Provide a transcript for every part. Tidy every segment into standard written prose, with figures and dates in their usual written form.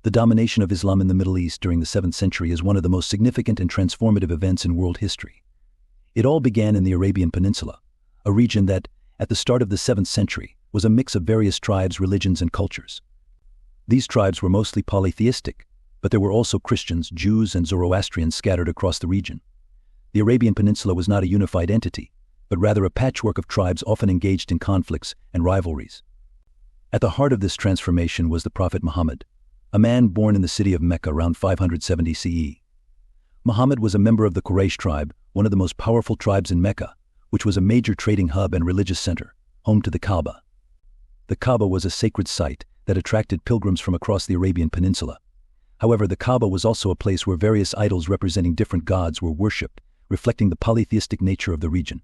The domination of Islam in the Middle East during the 7th century is one of the most significant and transformative events in world history. It all began in the Arabian Peninsula, a region that, at the start of the 7th century, was a mix of various tribes, religions, and cultures. These tribes were mostly polytheistic, but there were also Christians, Jews, and Zoroastrians scattered across the region. The Arabian Peninsula was not a unified entity, but rather a patchwork of tribes often engaged in conflicts and rivalries. At the heart of this transformation was the Prophet Muhammad, a man born in the city of Mecca around 570 CE. Muhammad was a member of the Quraysh tribe, one of the most powerful tribes in Mecca, which was a major trading hub and religious center, home to the Kaaba. The Kaaba was a sacred site that attracted pilgrims from across the Arabian Peninsula. However, the Kaaba was also a place where various idols representing different gods were worshipped, reflecting the polytheistic nature of the region.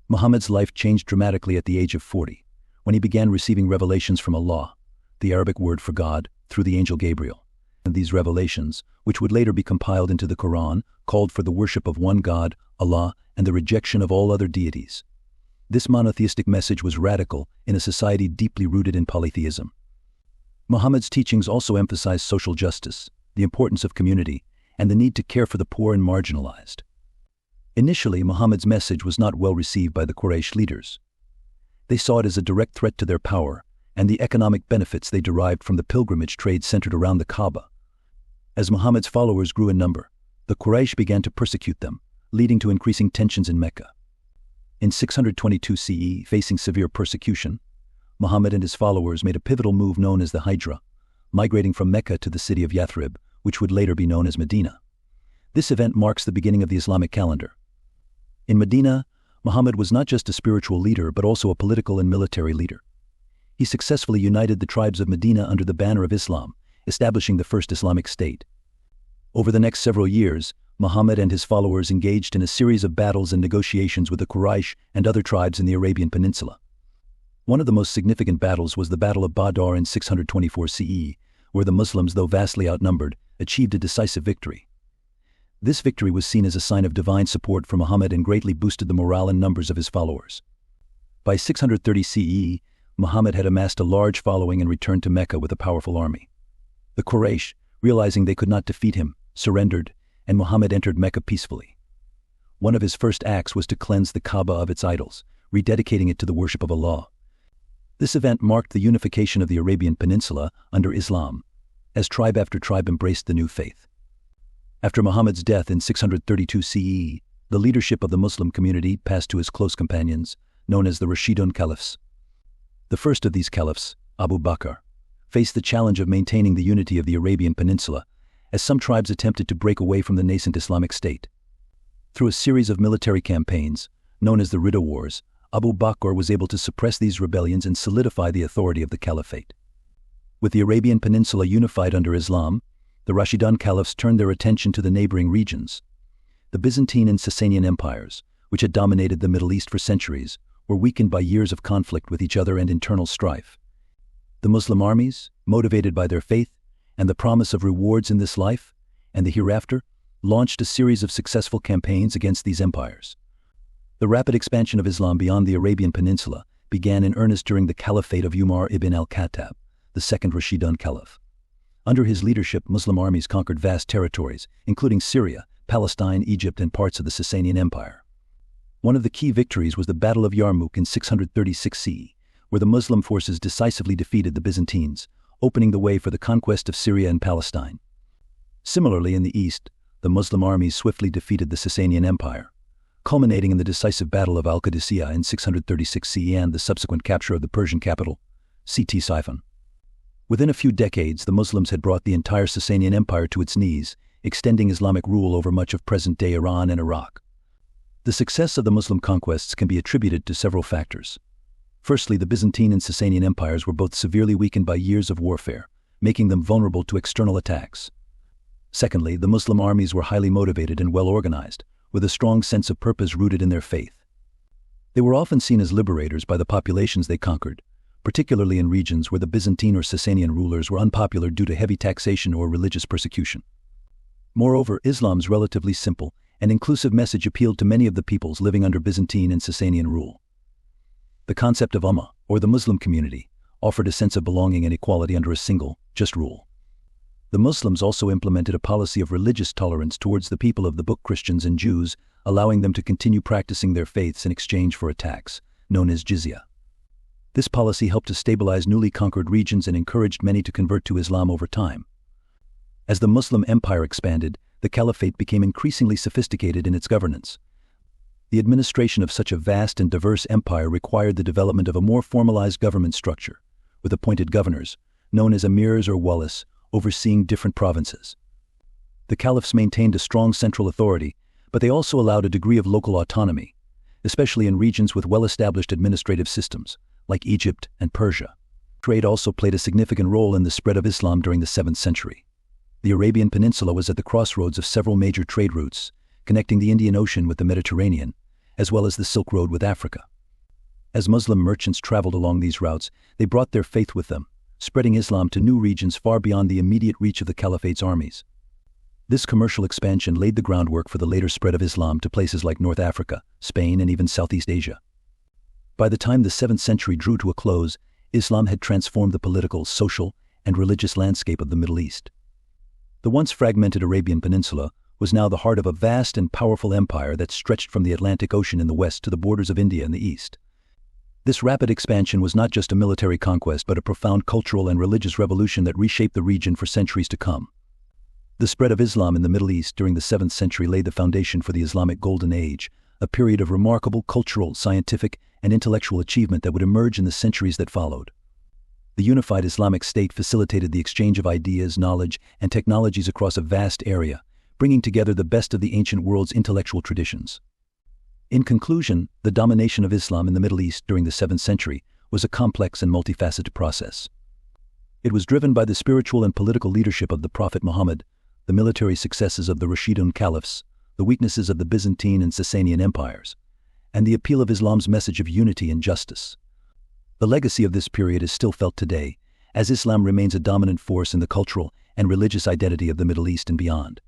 Muhammad's life changed dramatically at the age of 40, when he began receiving revelations from Allah, the Arabic word for God, through the angel Gabriel. And these revelations, which would later be compiled into the Quran, called for the worship of one God, Allah, and the rejection of all other deities. This monotheistic message was radical in a society deeply rooted in polytheism. Muhammad's teachings also emphasized social justice, the importance of community, and the need to care for the poor and marginalized. Initially, Muhammad's message was not well received by the Quraysh leaders. They saw it as a direct threat to their power and the economic benefits they derived from the pilgrimage trade centered around the Kaaba. As Muhammad's followers grew in number, the Quraysh began to persecute them, leading to increasing tensions in Mecca. In 622 CE, facing severe persecution, Muhammad and his followers made a pivotal move known as the Hijra, migrating from Mecca to the city of Yathrib, which would later be known as Medina. This event marks the beginning of the Islamic calendar. In Medina, Muhammad was not just a spiritual leader but also a political and military leader. He successfully united the tribes of Medina under the banner of Islam, establishing the first Islamic state. Over the next several years, Muhammad and his followers engaged in a series of battles and negotiations with the Quraysh and other tribes in the Arabian Peninsula. One of the most significant battles was the Battle of Badr in 624 CE, where the Muslims, though vastly outnumbered, achieved a decisive victory. This victory was seen as a sign of divine support for Muhammad and greatly boosted the morale and numbers of his followers. By 630 CE, Muhammad had amassed a large following and returned to Mecca with a powerful army. The Quraysh, realizing they could not defeat him, surrendered, and Muhammad entered Mecca peacefully. One of his first acts was to cleanse the Kaaba of its idols, rededicating it to the worship of Allah. This event marked the unification of the Arabian Peninsula under Islam, as tribe after tribe embraced the new faith. After Muhammad's death in 632 CE, the leadership of the Muslim community passed to his close companions, known as the Rashidun Caliphs. The first of these caliphs, Abu Bakr, faced the challenge of maintaining the unity of the Arabian Peninsula, as some tribes attempted to break away from the nascent Islamic State. Through a series of military campaigns, known as the Ridda Wars, Abu Bakr was able to suppress these rebellions and solidify the authority of the caliphate. With the Arabian Peninsula unified under Islam, the Rashidun Caliphs turned their attention to the neighboring regions. The Byzantine and Sasanian empires, which had dominated the Middle East for centuries, were weakened by years of conflict with each other and internal strife. The Muslim armies, motivated by their faith and the promise of rewards in this life and the hereafter, launched a series of successful campaigns against these empires. The rapid expansion of Islam beyond the Arabian Peninsula began in earnest during the caliphate of Umar ibn al-Khattab, the second Rashidun Caliph. Under his leadership, Muslim armies conquered vast territories, including Syria, Palestine, Egypt, and parts of the Sasanian Empire. One of the key victories was the Battle of Yarmouk in 636 CE, where the Muslim forces decisively defeated the Byzantines, opening the way for the conquest of Syria and Palestine. Similarly, in the east, the Muslim armies swiftly defeated the Sasanian Empire, culminating in the decisive Battle of Al-Qadisiyah in 636 CE and the subsequent capture of the Persian capital, Ctesiphon. Within a few decades, the Muslims had brought the entire Sasanian Empire to its knees, extending Islamic rule over much of present-day Iran and Iraq. The success of the Muslim conquests can be attributed to several factors. Firstly, the Byzantine and Sasanian empires were both severely weakened by years of warfare, making them vulnerable to external attacks. Secondly, the Muslim armies were highly motivated and well-organized, with a strong sense of purpose rooted in their faith. They were often seen as liberators by the populations they conquered, particularly in regions where the Byzantine or Sasanian rulers were unpopular due to heavy taxation or religious persecution. Moreover, Islam's relatively simple and inclusive message appealed to many of the peoples living under Byzantine and Sasanian rule. The concept of Ummah, or the Muslim community, offered a sense of belonging and equality under a single, just rule. The Muslims also implemented a policy of religious tolerance towards the people of the book Christians and Jews, allowing them to continue practicing their faiths in exchange for a tax, known as jizya. This policy helped to stabilize newly conquered regions and encouraged many to convert to Islam over time. As the Muslim empire expanded, the caliphate became increasingly sophisticated in its governance. The administration of such a vast and diverse empire required the development of a more formalized government structure, with appointed governors, known as emirs or walis, overseeing different provinces. The caliphs maintained a strong central authority, but they also allowed a degree of local autonomy, especially in regions with well-established administrative systems, like Egypt and Persia. Trade also played a significant role in the spread of Islam during the 7th century. The Arabian Peninsula was at the crossroads of several major trade routes, connecting the Indian Ocean with the Mediterranean, as well as the Silk Road with Africa. As Muslim merchants traveled along these routes, they brought their faith with them, spreading Islam to new regions far beyond the immediate reach of the caliphate's armies. This commercial expansion laid the groundwork for the later spread of Islam to places like North Africa, Spain, and even Southeast Asia. By the time the 7th century drew to a close, Islam had transformed the political, social, and religious landscape of the Middle East. The once fragmented Arabian Peninsula was now the heart of a vast and powerful empire that stretched from the Atlantic Ocean in the west to the borders of India in the east. This rapid expansion was not just a military conquest but a profound cultural and religious revolution that reshaped the region for centuries to come. The spread of Islam in the Middle East during the 7th century laid the foundation for the Islamic Golden Age, a period of remarkable cultural, scientific, and intellectual achievement that would emerge in the centuries that followed. The unified Islamic state facilitated the exchange of ideas, knowledge, and technologies across a vast area, bringing together the best of the ancient world's intellectual traditions. In conclusion, the domination of Islam in the Middle East during the 7th century was a complex and multifaceted process. It was driven by the spiritual and political leadership of the Prophet Muhammad, the military successes of the Rashidun caliphs, the weaknesses of the Byzantine and Sasanian empires, and the appeal of Islam's message of unity and justice. The legacy of this period is still felt today, as Islam remains a dominant force in the cultural and religious identity of the Middle East and beyond.